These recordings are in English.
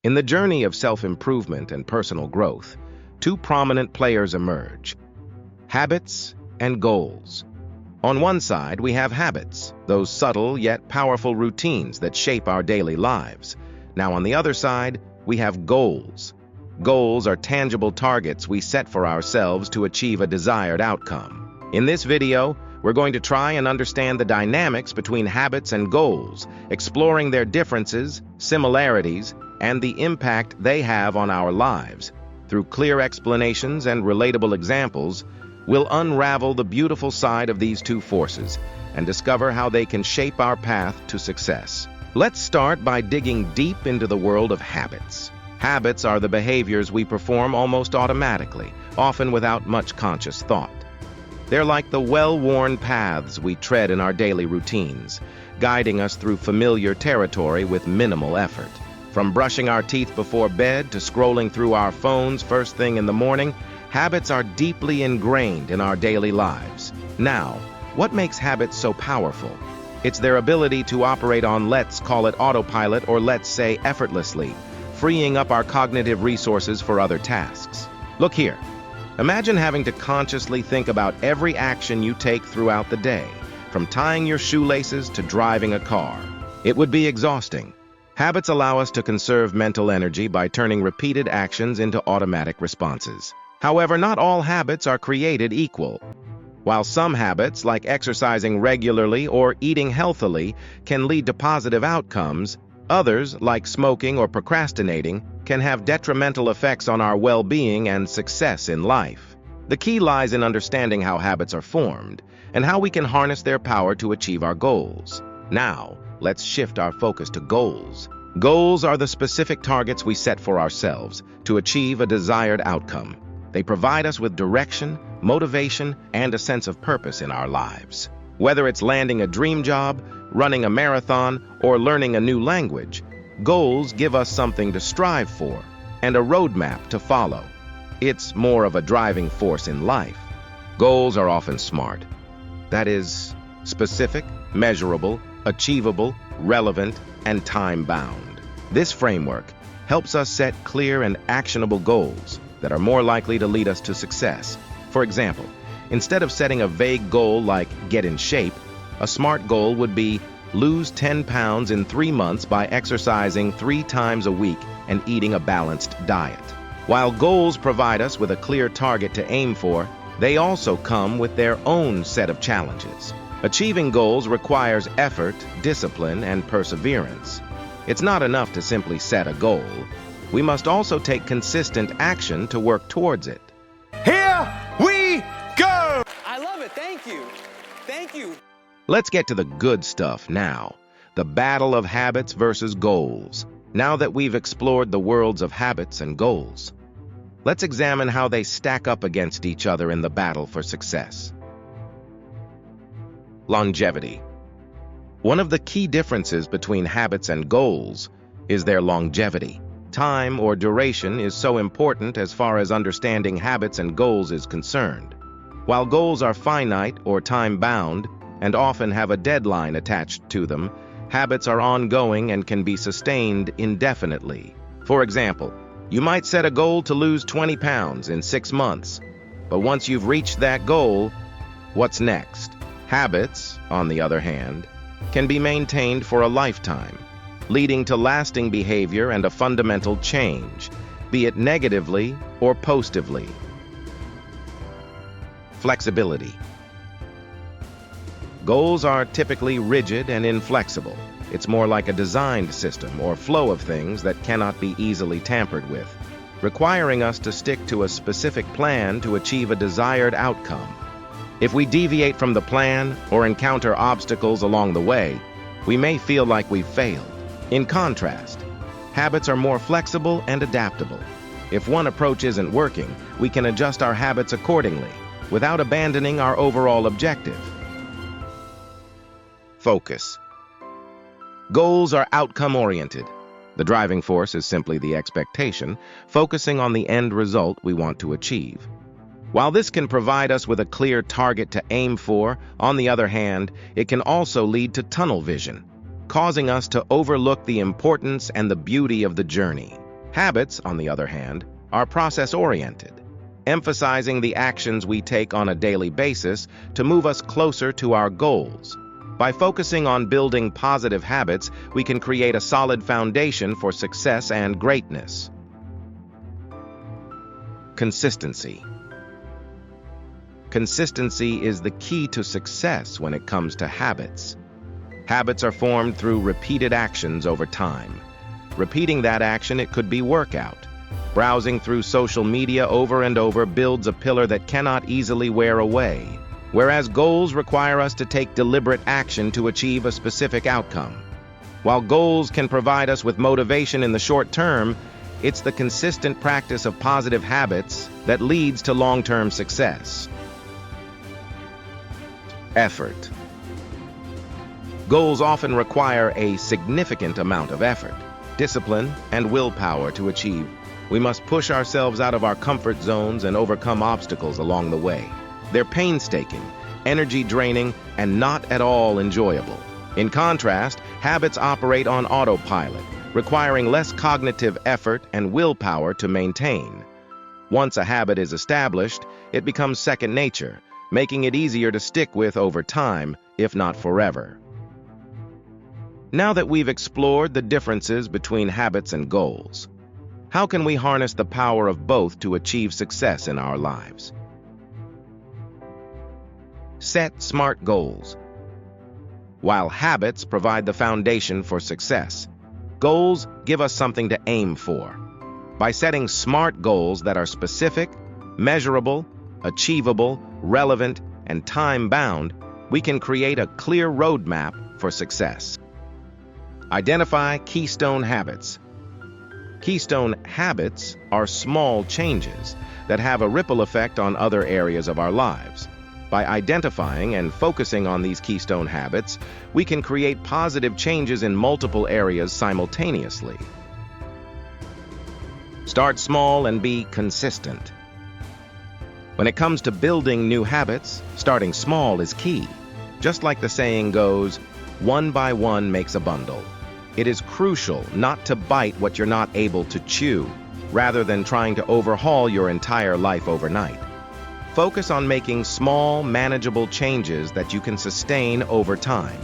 In the journey of self-improvement and personal growth, two prominent players emerge: habits and goals. On one side, we have habits, those subtle yet powerful routines that shape our daily lives. Now, on the other side, we have goals. Goals are tangible targets we set for ourselves to achieve a desired outcome. In this video, we're going to try and understand the dynamics between habits and goals, exploring their differences, similarities, and the impact they have on our lives. Through clear explanations and relatable examples, we'll unravel the beautiful side of these two forces and discover how they can shape our path to success. Let's start by digging deep into the world of habits. Habits are the behaviors we perform almost automatically, often without much conscious thought. They're like the well-worn paths we tread in our daily routines, guiding us through familiar territory with minimal effort. From brushing our teeth before bed to scrolling through our phones first thing in the morning, habits are deeply ingrained in our daily lives. Now, what makes habits so powerful? It's their ability to operate on, let's call it autopilot, or let's say effortlessly, freeing up our cognitive resources for other tasks. Look here. Imagine having to consciously think about every action you take throughout the day, from tying your shoelaces to driving a car. It would be exhausting. Habits allow us to conserve mental energy by turning repeated actions into automatic responses. However, not all habits are created equal. While some habits, like exercising regularly or eating healthily, can lead to positive outcomes, others, like smoking or procrastinating, can have detrimental effects on our well-being and success in life. The key lies in understanding how habits are formed and how we can harness their power to achieve our goals. Now, let's shift our focus to goals. Goals are the specific targets we set for ourselves to achieve a desired outcome. They provide us with direction, motivation, and a sense of purpose in our lives. Whether it's landing a dream job, running a marathon, or learning a new language, goals give us something to strive for and a roadmap to follow. It's more of a driving force in life. Goals are often SMART. That is, specific, measurable, achievable, relevant, and time-bound. This framework helps us set clear and actionable goals that are more likely to lead us to success. For example, instead of setting a vague goal like get in shape, a SMART goal would be lose 10 pounds in 3 months by exercising 3 times a week and eating a balanced diet. While goals provide us with a clear target to aim for, they also come with their own set of challenges. Achieving goals requires effort, discipline, and perseverance. It's not enough to simply set a goal. We must also take consistent action to work towards it. Here we go! I love it. Thank you. Thank you. Let's get to the good stuff now. The battle of habits versus goals. Now that we've explored the worlds of habits and goals, let's examine how they stack up against each other in the battle for success. Longevity. One of the key differences between habits and goals is their longevity. Time or duration is so important as far as understanding habits and goals is concerned. While goals are finite or time-bound and often have a deadline attached to them, habits are ongoing and can be sustained indefinitely. For example, you might set a goal to lose 20 pounds in 6 months, but once you've reached that goal, what's next? Habits, on the other hand, can be maintained for a lifetime, leading to lasting behavior and a fundamental change, be it negatively or positively. Flexibility. Goals are typically rigid and inflexible. It's more like a designed system or flow of things that cannot be easily tampered with, requiring us to stick to a specific plan to achieve a desired outcome. If we deviate from the plan or encounter obstacles along the way, we may feel like we've failed. In contrast, habits are more flexible and adaptable. If one approach isn't working, we can adjust our habits accordingly, without abandoning our overall objective. Focus. Goals are outcome-oriented. The driving force is simply the expectation, focusing on the end result we want to achieve. While this can provide us with a clear target to aim for, on the other hand, it can also lead to tunnel vision, causing us to overlook the importance and the beauty of the journey. Habits, on the other hand, are process-oriented, emphasizing the actions we take on a daily basis to move us closer to our goals. By focusing on building positive habits, we can create a solid foundation for success and greatness. Consistency. Consistency is the key to success when it comes to habits. Habits are formed through repeated actions over time. Repeating that action, it could be workout. Browsing through social media over and over builds a pillar that cannot easily wear away, whereas goals require us to take deliberate action to achieve a specific outcome. While goals can provide us with motivation in the short term, it's the consistent practice of positive habits that leads to long-term success. Effort. Goals often require a significant amount of effort, discipline, and willpower to achieve. We must push ourselves out of our comfort zones and overcome obstacles along the way. They're painstaking, energy-draining, and not at all enjoyable. In contrast, habits operate on autopilot, requiring less cognitive effort and willpower to maintain. Once a habit is established, it becomes second nature, making it easier to stick with over time, if not forever. Now that we've explored the differences between habits and goals, how can we harness the power of both to achieve success in our lives? Set smart goals. While habits provide the foundation for success, goals give us something to aim for. By setting smart goals that are specific, measurable, achievable, relevant, and time-bound, we can create a clear roadmap for success. Identify keystone habits. Keystone habits are small changes that have a ripple effect on other areas of our lives. By identifying and focusing on these keystone habits, we can create positive changes in multiple areas simultaneously. Start small and be consistent. When it comes to building new habits, starting small is key. Just like the saying goes, one by one makes a bundle. It is crucial not to bite what you're not able to chew, rather than trying to overhaul your entire life overnight. Focus on making small, manageable changes that you can sustain over time.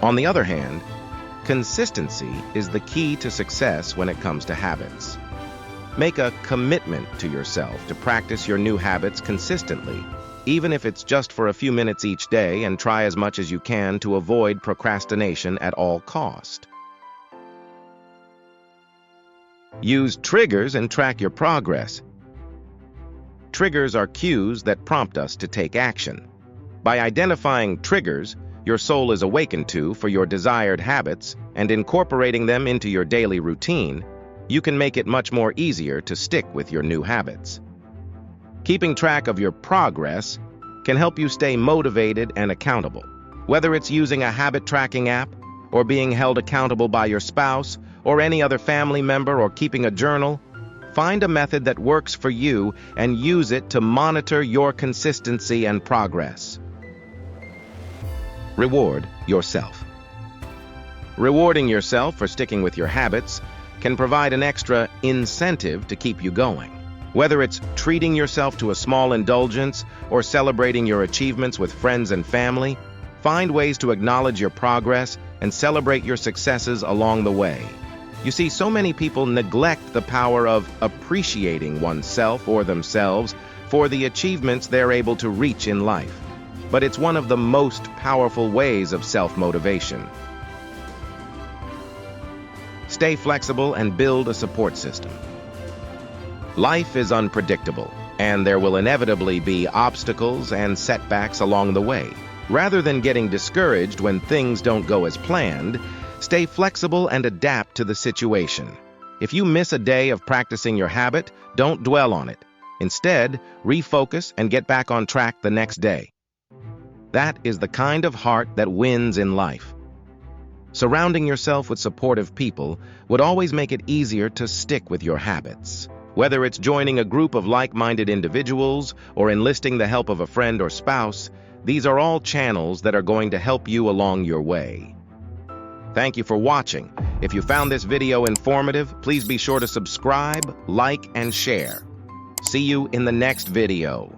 On the other hand, consistency is the key to success when it comes to habits. Make a commitment to yourself to practice your new habits consistently, even if it's just for a few minutes each day, and try as much as you can to avoid procrastination at all cost. Use triggers and track your progress. Triggers are cues that prompt us to take action. By identifying triggers your soul is awakened to for your desired habits and incorporating them into your daily routine, you can make it much more easier to stick with your new habits. Keeping track of your progress can help you stay motivated and accountable. Whether it's using a habit tracking app, or being held accountable by your spouse, or any other family member, or keeping a journal, find a method that works for you and use it to monitor your consistency and progress. Reward yourself. Rewarding yourself for sticking with your habits can provide an extra incentive to keep you going. Whether it's treating yourself to a small indulgence or celebrating your achievements with friends and family, find ways to acknowledge your progress and celebrate your successes along the way. You see, so many people neglect the power of appreciating oneself or themselves for the achievements they're able to reach in life. But it's one of the most powerful ways of self-motivation. Stay flexible and build a support system. Life is unpredictable, and there will inevitably be obstacles and setbacks along the way. Rather than getting discouraged when things don't go as planned, stay flexible and adapt to the situation. If you miss a day of practicing your habit, don't dwell on it. Instead, refocus and get back on track the next day. That is the kind of heart that wins in life. Surrounding yourself with supportive people would always make it easier to stick with your habits. Whether it's joining a group of like-minded individuals or enlisting the help of a friend or spouse, these are all channels that are going to help you along your way. Thank you for watching. If you found this video informative, please be sure to subscribe, like, and share. See you in the next video.